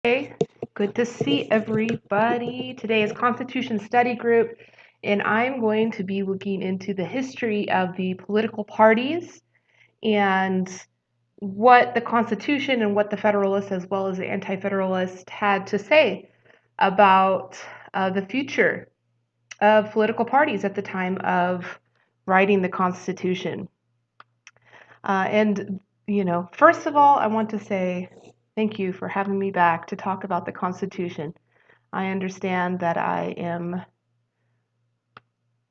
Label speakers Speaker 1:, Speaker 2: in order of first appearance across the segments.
Speaker 1: Hey, good to see everybody. Today is Constitution Study Group, and I'm going to be looking into the history of the political parties and what the Constitution and what the Federalists as well as the Anti-Federalists had to say about the future of political parties at the time of writing the Constitution. First of all, I want to say thank you for having me back to talk about the Constitution. I understand that I am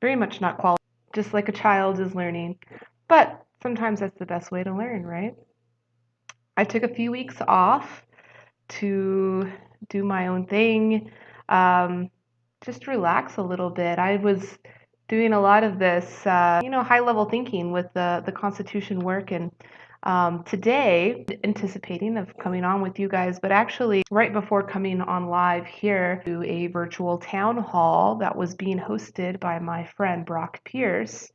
Speaker 1: very much not qualified, just like a child is learning, but sometimes that's the best way to learn, right? I took a few weeks off to do my own thing, just relax a little bit. I was doing a lot of this, high level thinking with the Constitution work, and today, anticipating of coming on with you guys, but actually right before coming on live here to a virtual town hall that was being hosted by my friend Brock Pierce.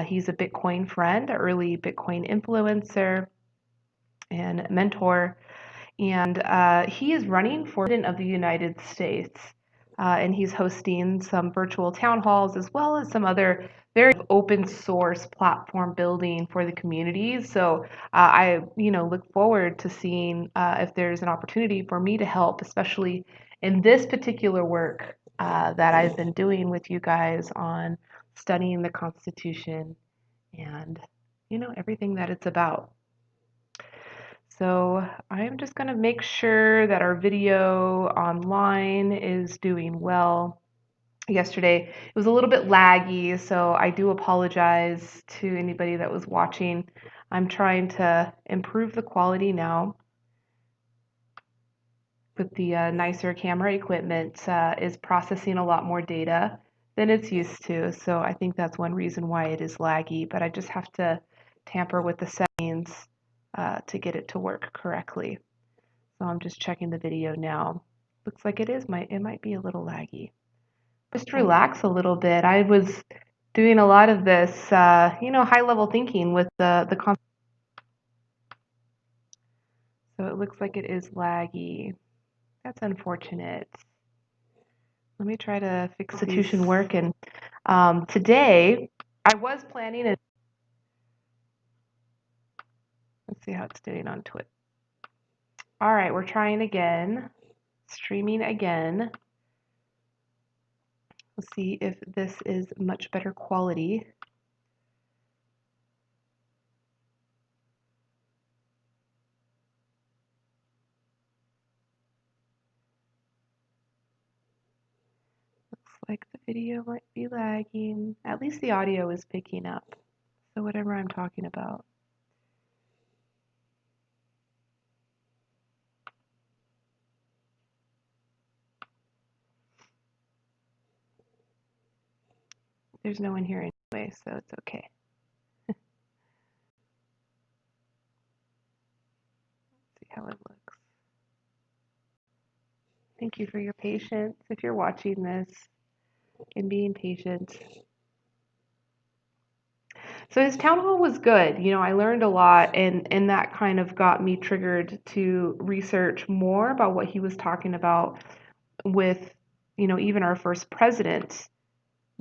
Speaker 1: He's a Bitcoin friend, an early Bitcoin influencer and mentor, and he is running for president of the United States. And he's hosting some virtual town halls as well as some other very open source platform building for the community. So I look forward to seeing if there's an opportunity for me to help, especially in this particular work that I've been doing with you guys on studying the Constitution and everything that it's about. So I'm just going to make sure that our video online is doing well. Yesterday it was a little bit laggy, so I do apologize to anybody that was watching. I'm trying to improve the quality now with the nicer camera equipment. Is processing a lot more data than it's used to, so I think that's one reason why it is laggy, but I just have to tamper with the settings to get it to work correctly. So I'm just checking the video now. Looks like it might be a little laggy. Just relax a little bit. I was doing a lot of this, high level thinking with the concept. So it looks like it is laggy. That's unfortunate. Let me try to fix the Constitution work. And today I was planning it. Let's see how it's doing on Twitch. All right, we're trying again, streaming again. Let's see if this is much better quality. Looks like the video might be lagging. At least the audio is picking up. So whatever I'm talking about. There's no one here anyway, so it's okay. Let's see how it looks. Thank you for your patience if you're watching this and being patient. So his town hall was good. I learned a lot, and that kind of got me triggered to research more about what he was talking about with, even our first president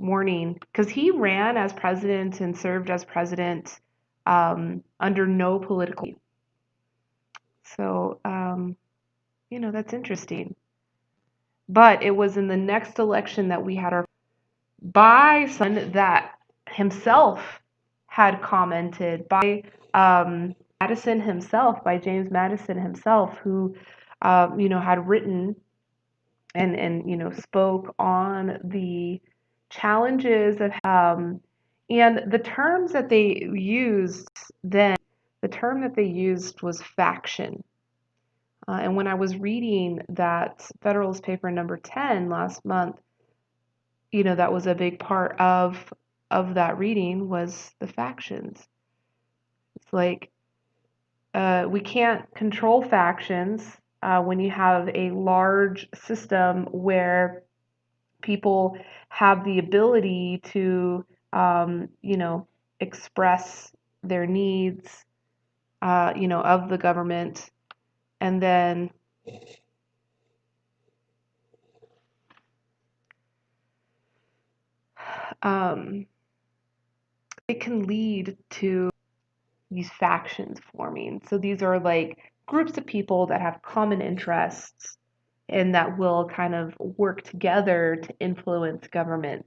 Speaker 1: warning, because he ran as president and served as president under no political. So, that's interesting. But it was in the next election that we had our by someone that himself had commented by Madison himself, by James Madison himself, who had written and spoke on the challenges of and the terms that they used then. The term that they used was faction. And when I was reading that Federalist Paper number 10 last month, that was a big part of that reading was the factions. It's like we can't control factions when you have a large system where people have the ability to, express their needs, of the government, and then um, it can lead to these factions forming. So these are like groups of people that have common interests and that will kind of work together to influence government.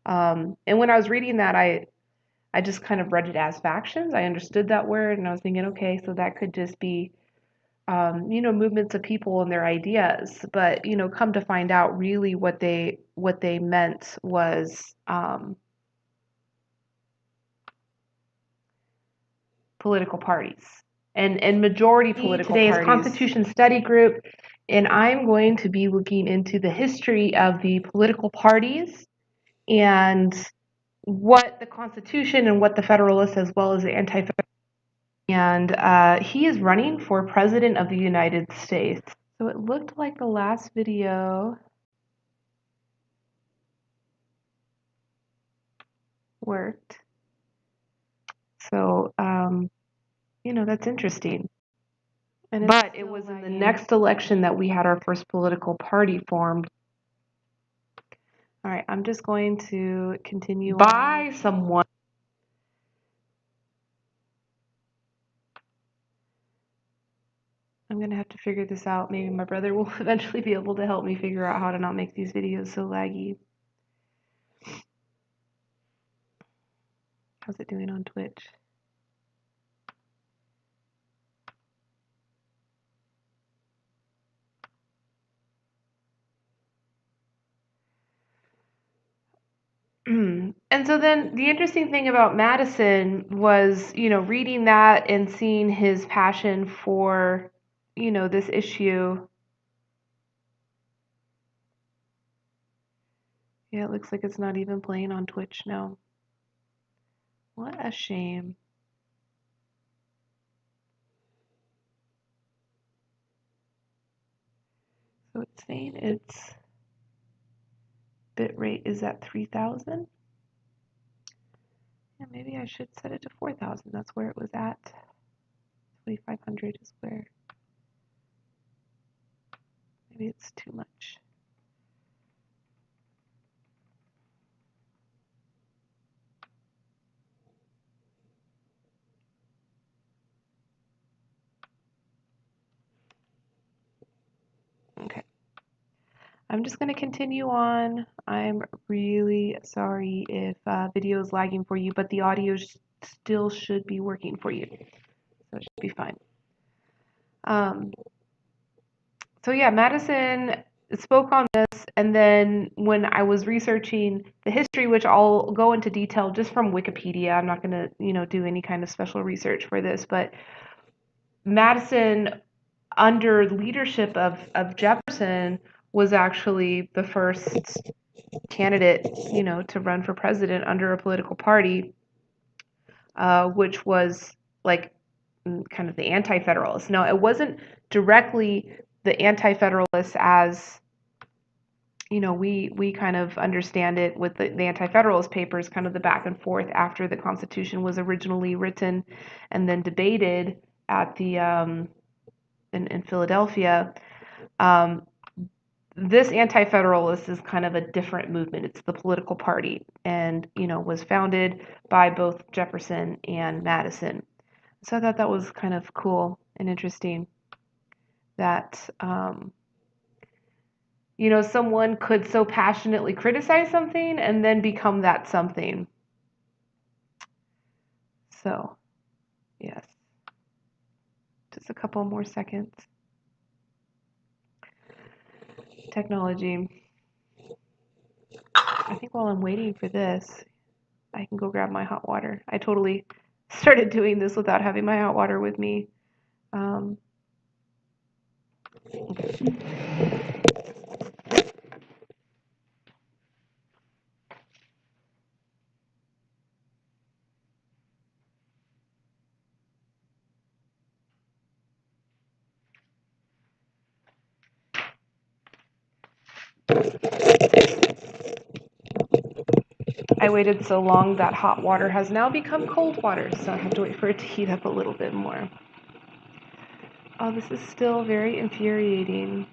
Speaker 1: And when I was reading that, I just kind of read it as factions. I understood that word, and I was thinking, okay, so that could just be, movements of people and their ideas. But come to find out, really, what they meant was political parties and majority political parties. Today's Constitution Study Group, and I'm going to be looking into the history of the political parties and what the Constitution and what the Federalists as well as the Anti-Federalists. And he is running for President of the United States. So it looked like the last video worked. So, that's interesting. But it was in the next election that we had our first political party formed. All right, I'm just going to continue by someone. I'm going to have to figure this out. Maybe my brother will eventually be able to help me figure out how to not make these videos so laggy. How's it doing on Twitch? And so then the interesting thing about Madison was, reading that and seeing his passion for, this issue. Yeah, it looks like it's not even playing on Twitch now. What a shame. So it's saying its bit rate is at 3,000. Yeah, maybe I should set it to 4,000. That's where it was at. 2,500 is where. Maybe it's too much. Okay. I'm just going to continue on. I'm really sorry if video is lagging for you, but the audio still should be working for you. So it should be fine. So yeah, Madison spoke on this, and then when I was researching the history, which I'll go into detail just from Wikipedia, I'm not going to, do any kind of special research for this, but Madison, under the leadership of Jefferson, was actually the first candidate, to run for president under a political party, which was like kind of the anti-federalists. Now, it wasn't directly the anti-federalists as we kind of understand it with the Anti-Federalist Papers, kind of the back and forth after the Constitution was originally written and then debated at the in Philadelphia. This Anti-Federalist is kind of a different movement. It's the political party, and was founded by both Jefferson and Madison. So I thought that was kind of cool and interesting that someone could so passionately criticize something and then become that something. So, yes. Just a couple more seconds. Technology. I think while I'm waiting for this, I can go grab my hot water. I totally started doing this without having my hot water with me. Okay. I waited so long that hot water has now become cold water, so I have to wait for it to heat up a little bit more. Oh, this is still very infuriating.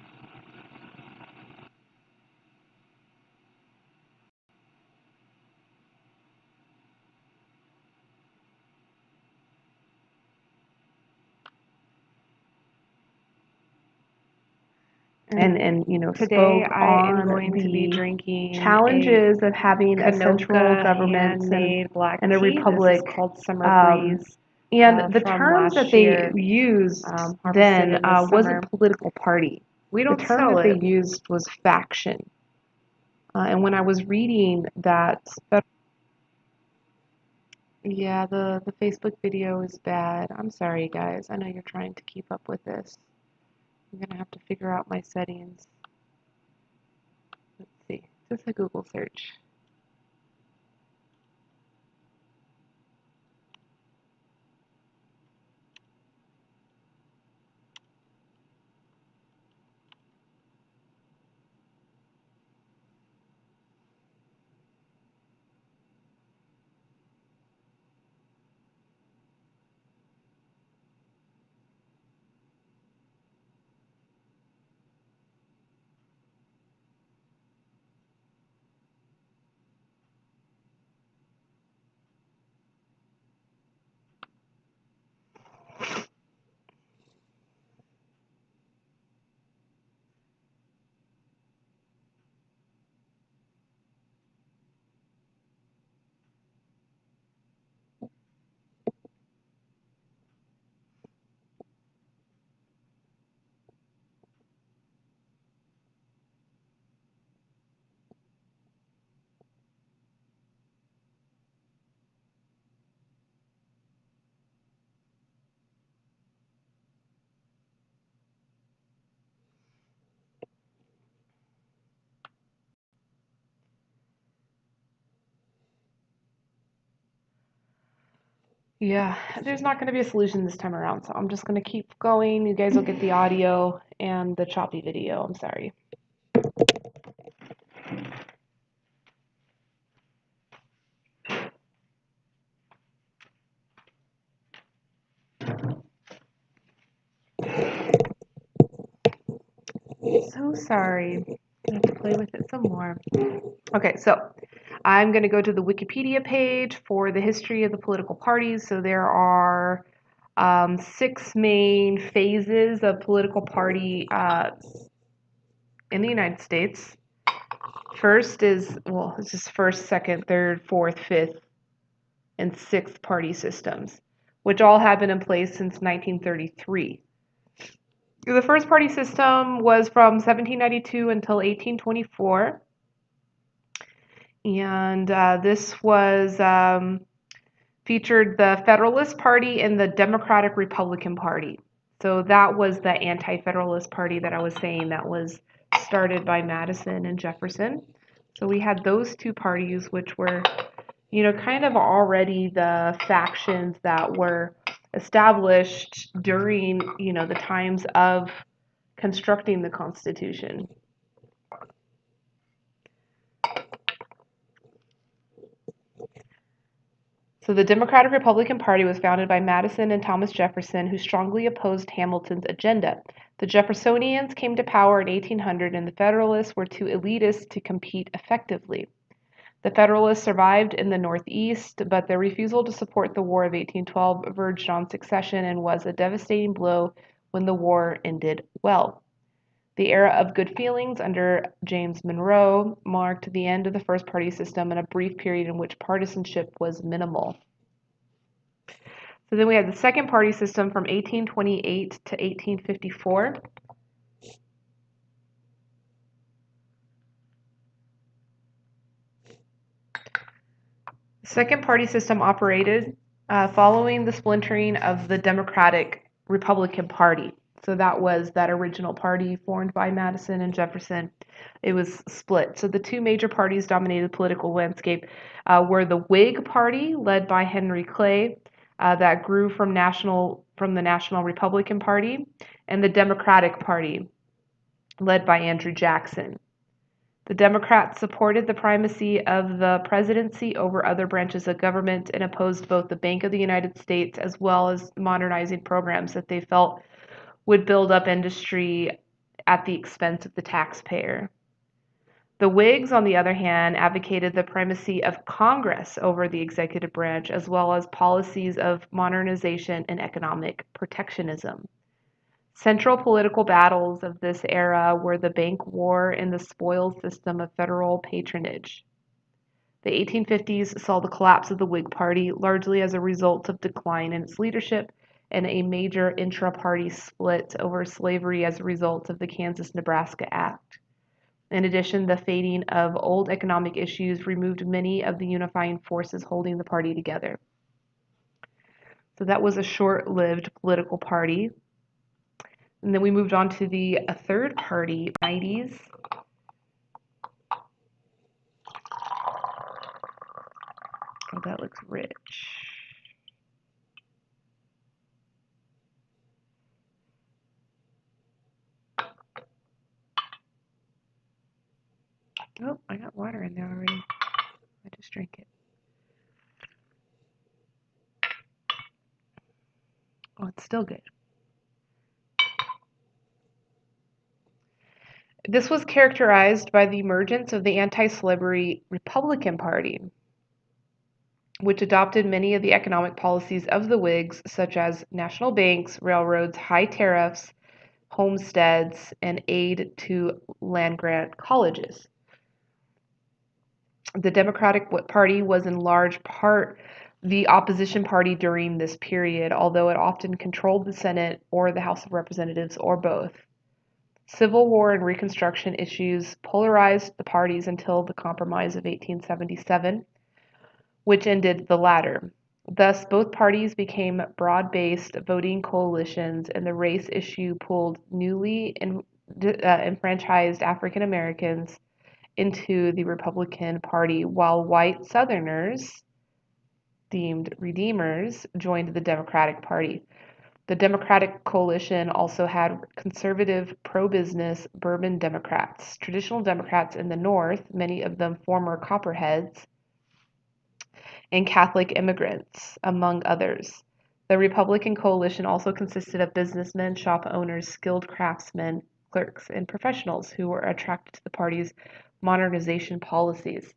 Speaker 1: and
Speaker 2: Today
Speaker 1: spoke
Speaker 2: I am
Speaker 1: on
Speaker 2: going to be
Speaker 1: the
Speaker 2: drinking
Speaker 1: challenges of having a central
Speaker 2: Canoka
Speaker 1: government
Speaker 2: handmade black
Speaker 1: and a
Speaker 2: tea.
Speaker 1: republic.
Speaker 2: This is called Summer Breeze
Speaker 1: And the
Speaker 2: from
Speaker 1: term that
Speaker 2: last
Speaker 1: they
Speaker 2: year,
Speaker 1: used
Speaker 2: harvested
Speaker 1: then
Speaker 2: in the summer.
Speaker 1: wasn't political party.
Speaker 2: We
Speaker 1: The
Speaker 2: don't
Speaker 1: term
Speaker 2: sell
Speaker 1: that they
Speaker 2: it.
Speaker 1: used was faction. And when I was reading that, yeah, the Facebook video is bad. I'm sorry, guys. I know you're trying to keep up with this. I'm gonna have to figure out my settings. Let's see. Just a Google search. Yeah, there's not going to be a solution this time around, so I'm just going to keep going. You guys will get the audio and the choppy video. I'm sorry. So sorry. I have to play with it some more. Okay, so I'm going to go to the Wikipedia page for the history of the political parties. So there are 6 main phases of political party in the United States. First is, well, it's just first, second, third, fourth, fifth, and sixth party systems, which all have been in place since 1933. The first party system was from 1792 until 1824. And this was featured the Federalist Party and the Democratic Republican Party. So that was the anti-Federalist Party that I was saying that was started by Madison and Jefferson. So we had those two parties, which were, kind of already the factions that were established during, the times of constructing the Constitution. So the Democratic Republican Party was founded by Madison and Thomas Jefferson, who strongly opposed Hamilton's agenda. The Jeffersonians came to power in 1800, and the Federalists were too elitist to compete effectively. The Federalists survived in the Northeast, but their refusal to support the War of 1812 verged on secession and was a devastating blow when the war ended well. The era of good feelings under James Monroe marked the end of the first party system and a brief period in which partisanship was minimal. So then we had the second party system from 1828 to 1854. The second party system operated following the splintering of the Democratic Republican Party. So that was that original party formed by Madison and Jefferson. It was split. So the two major parties dominated the political landscape were the Whig Party, led by Henry Clay, that grew from the National Republican Party, and the Democratic Party, led by Andrew Jackson. The Democrats supported the primacy of the presidency over other branches of government and opposed both the Bank of the United States as well as modernizing programs that they felt would build up industry at the expense of the taxpayer. The Whigs, on the other hand, advocated the primacy of Congress over the executive branch, as well as policies of modernization and economic protectionism. Central political battles of this era were the bank war and the spoils system of federal patronage. The 1850s saw the collapse of the Whig Party, largely as a result of decline in its leadership and a major intra-party split over slavery as a result of the Kansas-Nebraska Act. In addition, the fading of old economic issues removed many of the unifying forces holding the party together. So that was a short-lived political party. And then we moved on to the third party, 90s. Oh, that looks rich. Oh, I got water in there already. I just drank it. Oh, it's still good. This was characterized by the emergence of the anti-slavery Republican Party, which adopted many of the economic policies of the Whigs, such as national banks, railroads, high tariffs, homesteads, and aid to land-grant colleges. The Democratic Party was in large part the opposition party during this period, although it often controlled the Senate or the House of Representatives or both. Civil War and Reconstruction issues polarized the parties until the Compromise of 1877, which ended the latter. Thus, both parties became broad-based voting coalitions, and the race issue pulled newly enfranchised African Americans into the Republican Party, while white Southerners, deemed redeemers, joined the Democratic Party. The Democratic coalition also had conservative, pro-business Bourbon Democrats, traditional Democrats in the North, many of them former Copperheads, and Catholic immigrants, among others. The Republican coalition also consisted of businessmen, shop owners, skilled craftsmen, clerks, and professionals who were attracted to the party's modernization policies.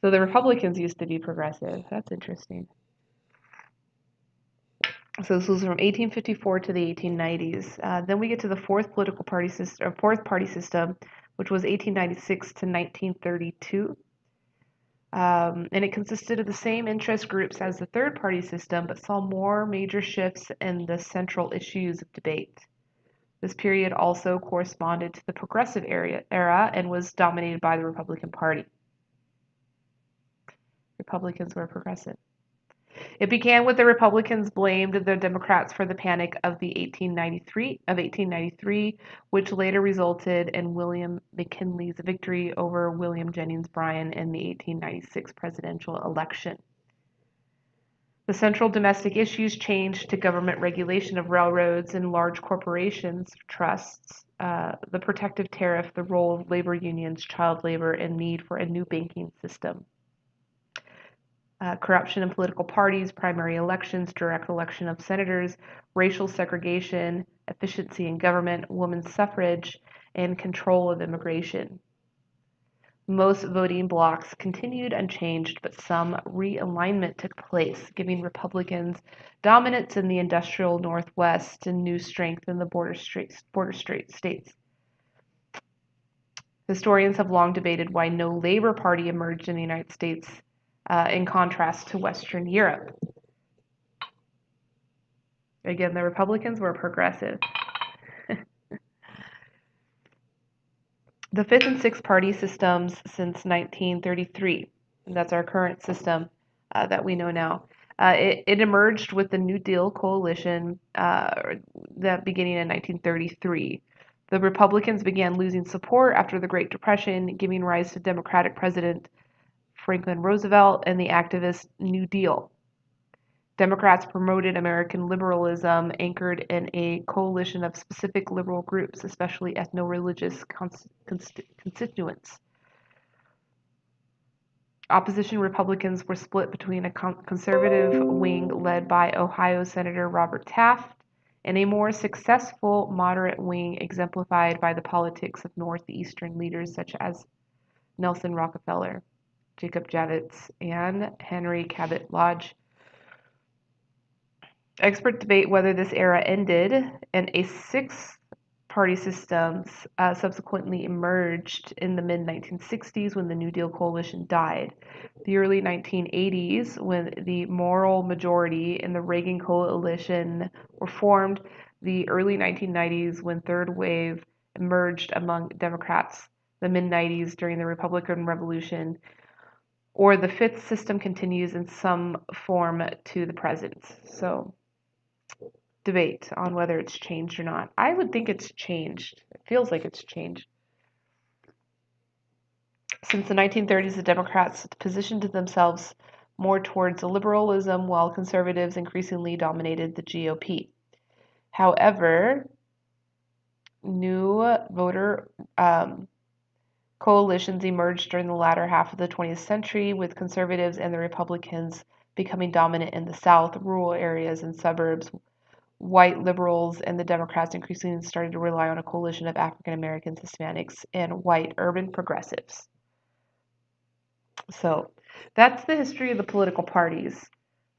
Speaker 1: So the Republicans used to be progressive. That's interesting. So this was from 1854 to the 1890s. Then we get to the fourth party system, which was 1896 to 1932. And it consisted of the same interest groups as the third party system, but saw more major shifts in the central issues of debate. This period also corresponded to the progressive era and was dominated by the Republican Party. Republicans were progressive. It began with the Republicans blamed the Democrats for the Panic of 1893, which later resulted in William McKinley's victory over William Jennings Bryan in the 1896 presidential election. The central domestic issues changed to government regulation of railroads and large corporations, trusts, the protective tariff, the role of labor unions, child labor, and need for a new banking system. Corruption in political parties, primary elections, direct election of senators, racial segregation, efficiency in government, women's suffrage, and control of immigration. Most voting blocs continued unchanged, but some realignment took place, giving Republicans dominance in the industrial Northwest and new strength in the border states. Historians have long debated why no Labor Party emerged in the United States in contrast to Western Europe. Again, the Republicans were progressive. The fifth and sixth party systems since 1933, and that's our current system that we know now. It emerged with the New Deal coalition that beginning in 1933. The Republicans began losing support after the Great Depression, giving rise to Democratic President Franklin Roosevelt and the activist New Deal. Democrats promoted American liberalism anchored in a coalition of specific liberal groups, especially ethno-religious constituents. Opposition Republicans were split between a conservative wing led by Ohio Senator Robert Taft and a more successful moderate wing exemplified by the politics of Northeastern leaders such as Nelson Rockefeller, Jacob Javits, and Henry Cabot Lodge. Experts debate whether this era ended, and a six-party system subsequently emerged in the mid-1960s when the New Deal coalition died. The early 1980s, when the moral majority and the Reagan coalition were formed. The early 1990s, when third wave emerged among Democrats. The mid-90s during the Republican Revolution, or the fifth system continues in some form to the present. So, debate on whether it's changed or not. I would think it's changed. It feels like it's changed. Since the 1930s, the Democrats positioned themselves more towards liberalism, while conservatives increasingly dominated the GOP. However, new voter coalitions emerged during the latter half of the 20th century, with conservatives and the Republicans becoming dominant in the South, rural areas, and suburbs. White liberals and the Democrats increasingly started to rely on a coalition of African Americans, Hispanics, and white urban progressives. So that's the history of the political parties.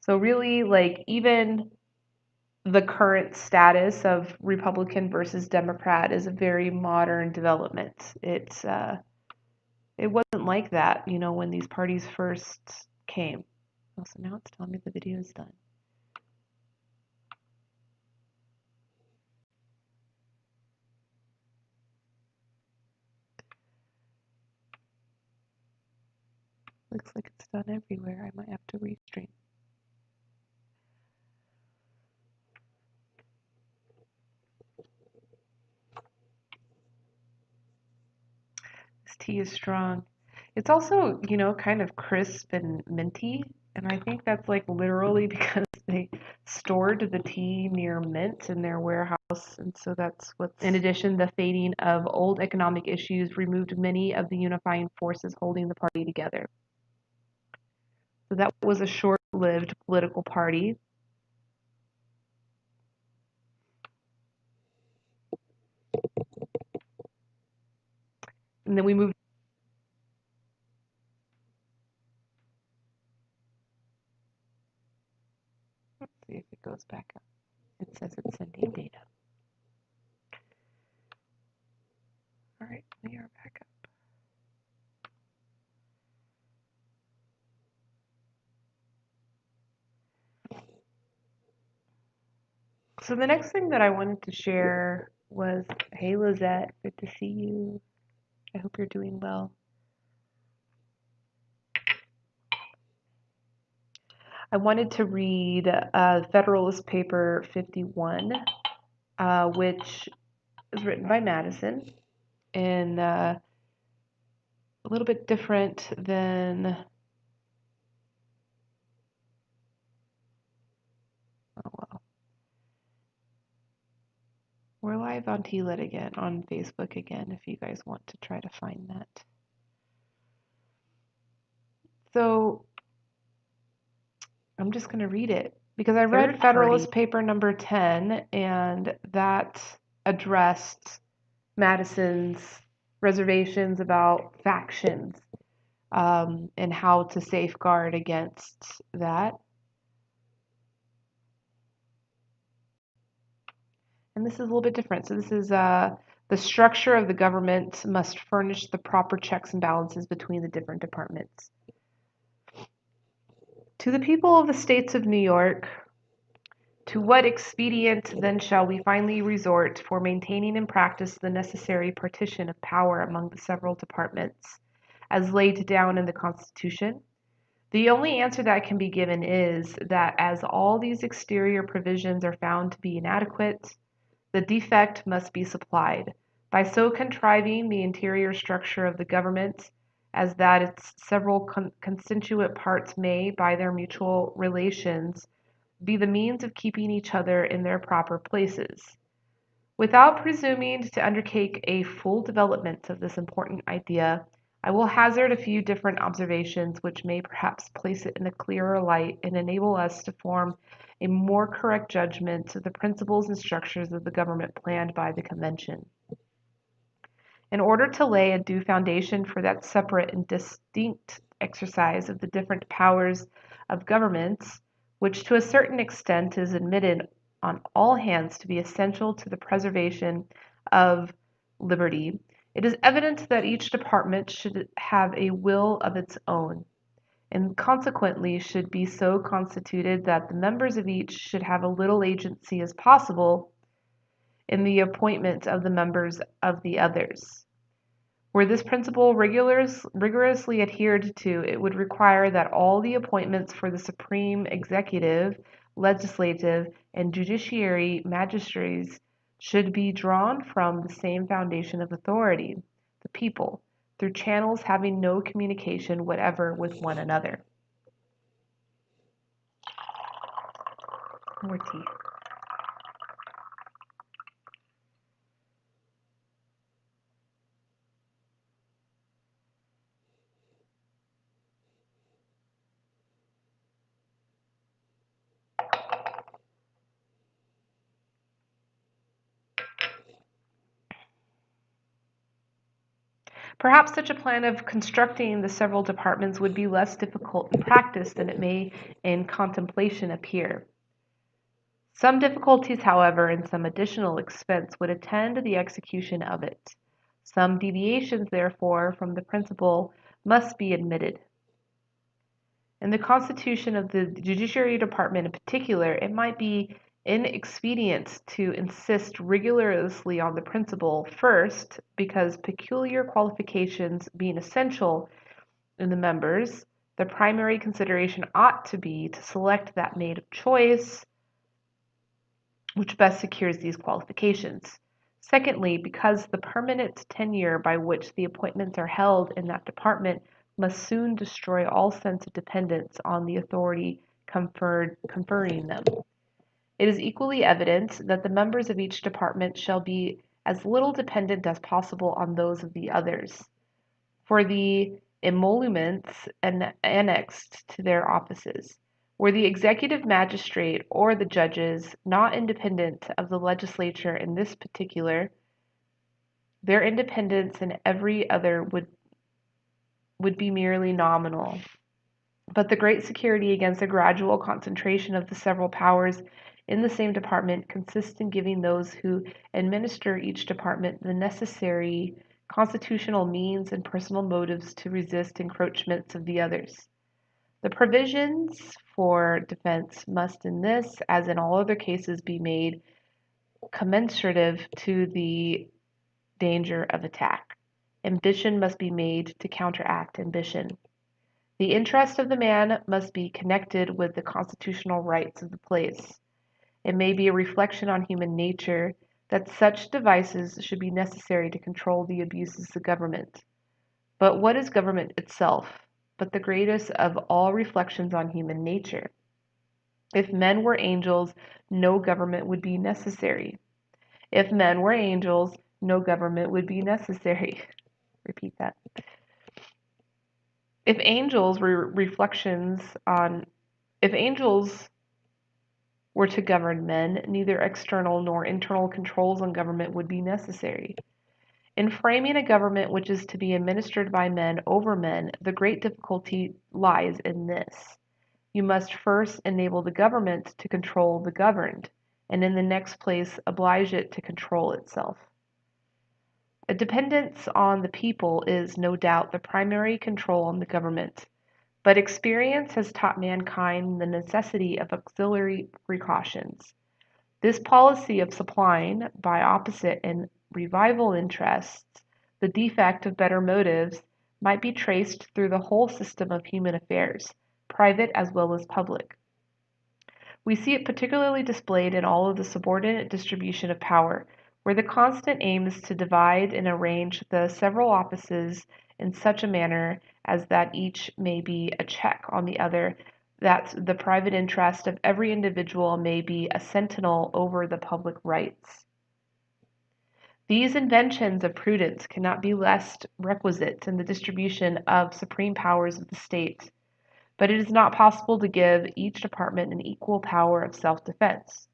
Speaker 1: So really, like, even the current status of Republican versus Democrat is a very modern development. It wasn't like that, when these parties first came. Oh, so now it's telling me the video is done. Looks like it's done everywhere. I might have to restream. This tea is strong. It's also, kind of crisp and minty. And I think that's like literally because they stored the tea near mint in their warehouse. And so that's what's. In addition, the fading of old economic issues removed many of the unifying forces holding the party together. So that was a short-lived political party. And then we moved. Let's see if it goes back up. It says it's sending data. All right, we are back up. So the next thing that I wanted to share was, hey Lizette, good to see you. I hope you're doing well. I wanted to read Federalist Paper 51, which is written by Madison, and a little bit different than, oh well. We're live on TLET again, on Facebook again, if you guys want to try to find that. So I'm just going to read it because I read Federalist Paper number 10, and that addressed Madison's reservations about factions and how to safeguard against that. And this is a little bit different. So this is the structure of the government must furnish the proper checks and balances between the different departments. To the people of the states of New York, to what expedient then shall we finally resort for maintaining in practice the necessary partition of power among the several departments, as laid down in the Constitution? The only answer that can be given is that as all these exterior provisions are found to be inadequate, the defect must be supplied by so contriving the interior structure of the government as that its several constituent parts may, by their mutual relations, be the means of keeping each other in their proper places. Without presuming to undertake a full development of this important idea, I will hazard a few different observations which may perhaps place it in a clearer light and enable us to form a more correct judgment of the principles and structures of the government planned by the Convention. In order to lay a due foundation for that separate and distinct exercise of the different powers of governments, which to a certain extent is admitted on all hands to be essential to the preservation of liberty, it is evident that each department should have a will of its own, and consequently should be so constituted that the members of each should have as little agency as possible in the appointment of the members of the others. Were this principle rigorously adhered to, it would require that all the appointments for the supreme executive, legislative, and judiciary magistrates should be drawn from the same foundation of authority, the people, through channels having no communication whatever with one another. More tea. Perhaps such a plan of constructing the several departments would be less difficult in practice than it may in contemplation appear. Some difficulties, however, and some additional expense would attend the execution of it. Some deviations, therefore, from the principle must be admitted. In the constitution of the Judiciary Department in particular, it might be inexpedient to insist rigorously on the principle, first, because peculiar qualifications being essential in the members, the primary consideration ought to be to select that made of choice which best secures these qualifications. Secondly, because the permanent tenure by which the appointments are held in that department must soon destroy all sense of dependence on the authority conferring them. It is equally evident that the members of each department shall be as little dependent as possible on those of the others, for the emoluments annexed to their offices. Were the executive magistrate or the judges not independent of the legislature in this particular, their independence in every other would be merely nominal. But the great security against a gradual concentration of the several powers in the same department consists in giving those who administer each department the necessary constitutional means and personal motives to resist encroachments of the others. The provisions for defense must in this, as in all other cases, be made commensurative to the danger of attack. Ambition must be made to counteract ambition. The interest of the man must be connected with the constitutional rights of the place. It may be a reflection on human nature that such devices should be necessary to control the abuses of government. But what is government itself but the greatest of all reflections on human nature? If men were angels, no government would be necessary. If men were angels, no government would be necessary. Repeat that. If angels were to govern men, neither external nor internal controls on government would be necessary. In framing a government which is to be administered by men over men, the great difficulty lies in this. You must first enable the government to control the governed, and in the next place oblige it to control itself. A dependence on the people is, no doubt, the primary control on the government, but experience has taught mankind the necessity of auxiliary precautions. This policy of supplying, by opposite and rival interests, the defect of better motives might be traced through the whole system of human affairs, private as well as public. We see it particularly displayed in all of the subordinate distribution of power, where the constant aim is to divide and arrange the several offices in such a manner as that each may be a check on the other, that the private interest of every individual may be a sentinel over the public rights. These inventions of prudence cannot be less requisite in the distribution of supreme powers of the state, but it is not possible to give each department an equal power of self-defense.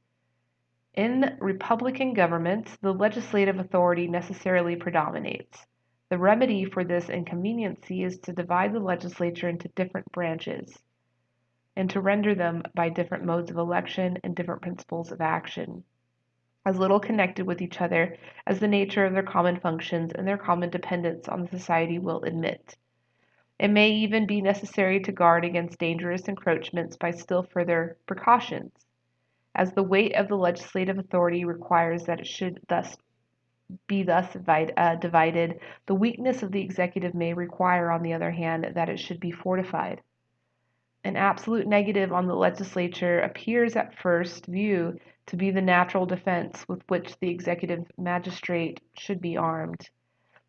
Speaker 1: In republican governments, the legislative authority necessarily predominates. The remedy for this inconveniency is to divide the legislature into different branches. and to render them by different modes of election and different principles of action, as little connected with each other as the nature of their common functions and their common dependence on the society will admit. It may even be necessary to guard against dangerous encroachments by still further precautions, as the weight of the legislative authority requires that it should thus divided. The weakness of the executive may require, on the other hand, that it should be fortified. An absolute negative on the legislature appears at first view to be the natural defense with which the executive magistrate should be armed.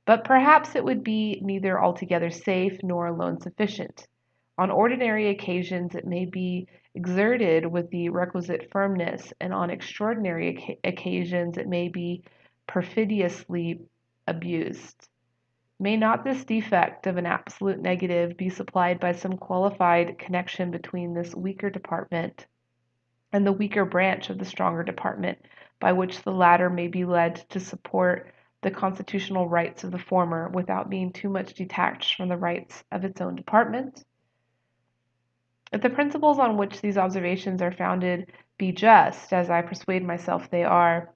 Speaker 1: But perhaps it would be neither altogether safe nor alone sufficient. On ordinary occasions it may be exerted with the requisite firmness, and on extraordinary occasions it may be perfidiously abused. May not this defect of an absolute negative be supplied by some qualified connection between this weaker department and the weaker branch of the stronger department, by which the latter may be led to support the constitutional rights of the former without being too much detached from the rights of its own department? If the principles on which these observations are founded be just, as I persuade myself they are,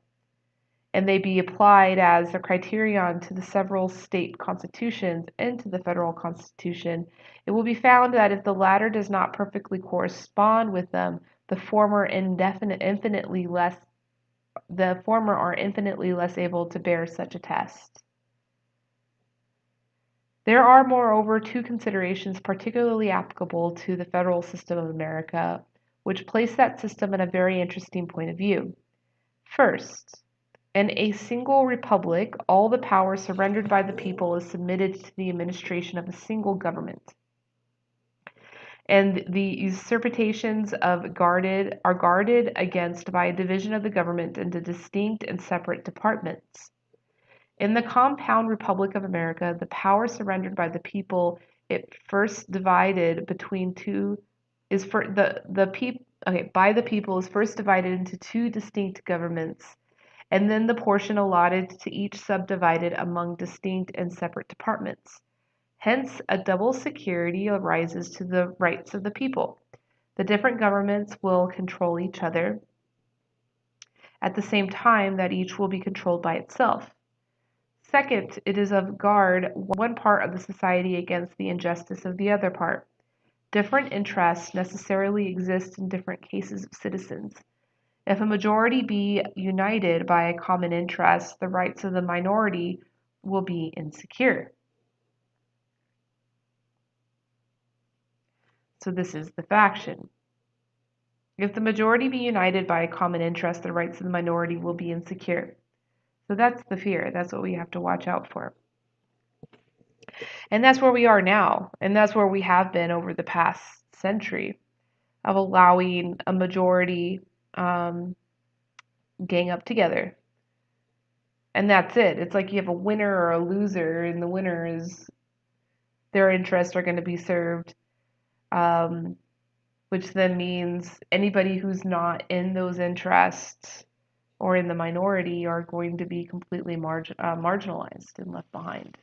Speaker 1: and they be applied as a criterion to the several state constitutions and to the federal constitution, it will be found that if the latter does not perfectly correspond with them, the former are infinitely less able to bear such a test. There are, moreover, two considerations particularly applicable to the federal system of America, which place that system in a very interesting point of view. First, in a single republic, all the power surrendered by the people is submitted to the administration of a single government, and the usurpations are guarded against by a division of the government into distinct and separate departments. In the compound Republic of America, the power surrendered by the people is first divided into two distinct governments, and then the portion allotted to each subdivided among distinct and separate departments. Hence, a double security arises to the rights of the people. The different governments will control each other at the same time that each will be controlled by itself. Second, it is of guard one part of the society against the injustice of the other part. Different interests necessarily exist in different cases of citizens. If a majority be united by a common interest, the rights of the minority will be insecure. So this is the faction. If the majority be united by a common interest, the rights of the minority will be insecure. So that's the fear. That's what we have to watch out for. And that's where we are now. And that's where we have been over the past century, of allowing a majority gang up together. And that's it. It's like you have a winner or a loser, and the winner is their interests are going to be served, which then means anybody who's not in those interests or in the minority are going to be completely marginalized and left behind.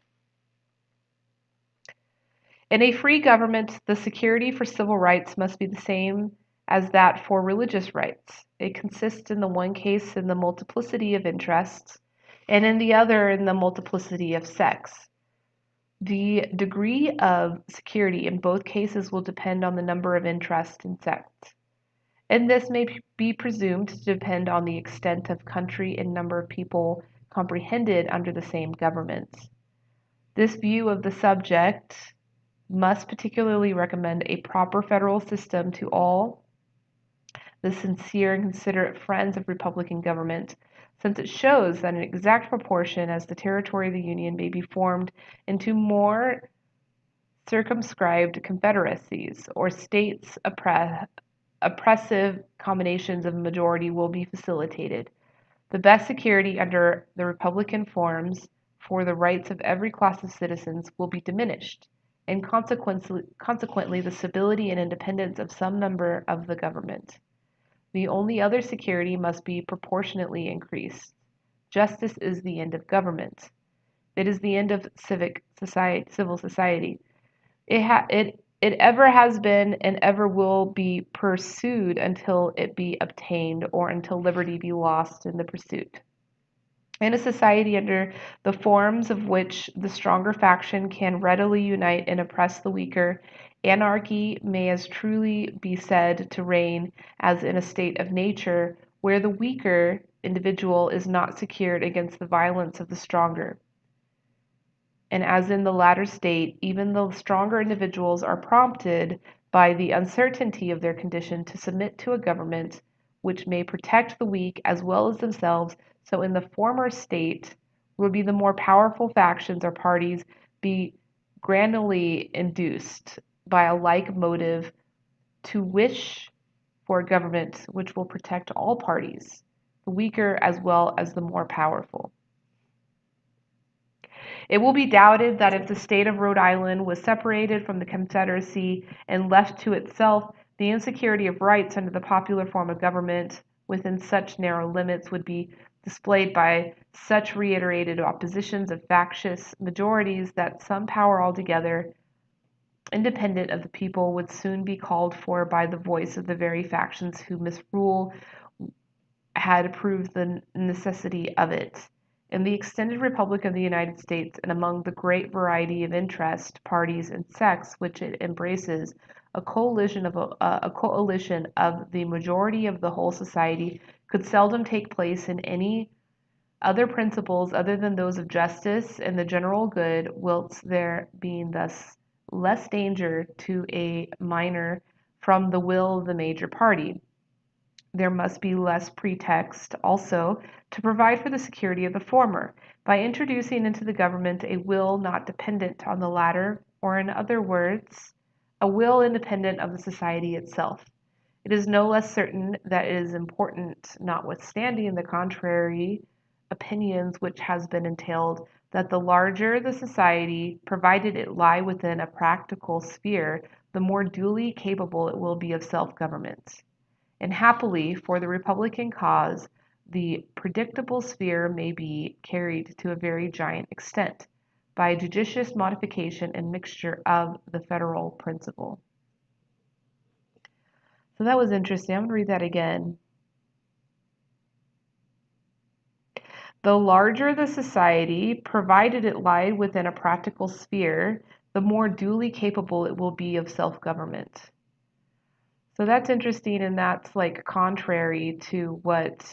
Speaker 1: In a free government, the security for civil rights must be the same as that for religious rights. It consists in the one case in the multiplicity of interests, and in the other in the multiplicity of sects. The degree of security in both cases will depend on the number of interests and sects, and this may be presumed to depend on the extent of country and number of people comprehended under the same government. This view of the subject must particularly recommend a proper federal system to all the sincere and considerate friends of Republican government, since it shows that an exact proportion as the territory of the Union may be formed into more circumscribed confederacies, or states oppressive combinations of majority will be facilitated. The best security under the Republican forms for the rights of every class of citizens will be diminished, and consequently the stability and independence of some member of the government. The only other security must be proportionately increased. Justice is the end of government. It is the end of civil society. It it ever has been and ever will be pursued until it be obtained or until liberty be lost in the pursuit. In a society under the forms of which the stronger faction can readily unite and oppress the weaker, anarchy may as truly be said to reign as in a state of nature where the weaker individual is not secured against the violence of the stronger. And as in the latter state, even the stronger individuals are prompted by the uncertainty of their condition to submit to a government which may protect the weak as well as themselves. So in the former state will be the more powerful factions or parties be grandly induced by a like motive to wish for a government which will protect all parties, the weaker as well as the more powerful. It will be doubted that if the state of Rhode Island was separated from the Confederacy and left to itself, the insecurity of rights under the popular form of government within such narrow limits would be displayed by such reiterated oppositions of factious majorities that some power altogether independent of the people would soon be called for by the voice of the very factions whose misrule had proved the necessity of it. In the extended Republic of the United States and among the great variety of interest, parties, and sects which it embraces, a coalition of the majority of the whole society could seldom take place in any other principles other than those of justice and the general good, whilst there being thus less danger to a minor from the will of the major party. There must be less pretext, also, to provide for the security of the former, by introducing into the government a will not dependent on the latter, or in other words, a will independent of the society itself. It is no less certain that it is important, notwithstanding the contrary opinions which has been entailed, that the larger the society, provided it lie within a practical sphere, the more duly capable it will be of self-government. And happily for the Republican cause, the predictable sphere may be carried to a very giant extent by a judicious modification and mixture of the federal principle. So that was interesting. I'm going to read that again. The larger the society, provided it lie within a practical sphere, the more duly capable it will be of self-government. So that's interesting, and that's like contrary to what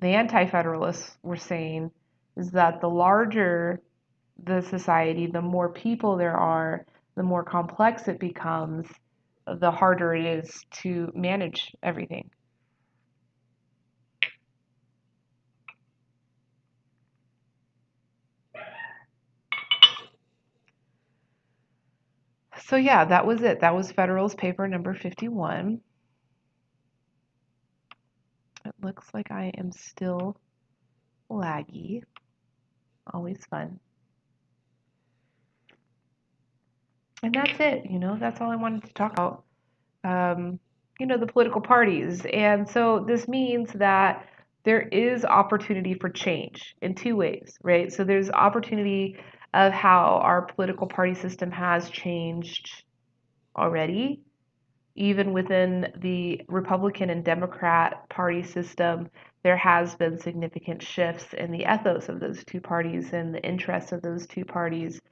Speaker 1: the anti-federalists were saying, is that the larger the society, the more people there are, the more complex it becomes, the harder it is to manage everything. So yeah, that was it. That was Federalist Paper number 51. It looks like I am still laggy. Always fun. And that's it. That's all I wanted to talk about. The political parties. And so this means that there is opportunity for change in two ways, right? So there's opportunity of how our political party system has changed already. Even within the Republican and Democrat party system, there has been significant shifts in the ethos of those two parties and the interests of those two parties.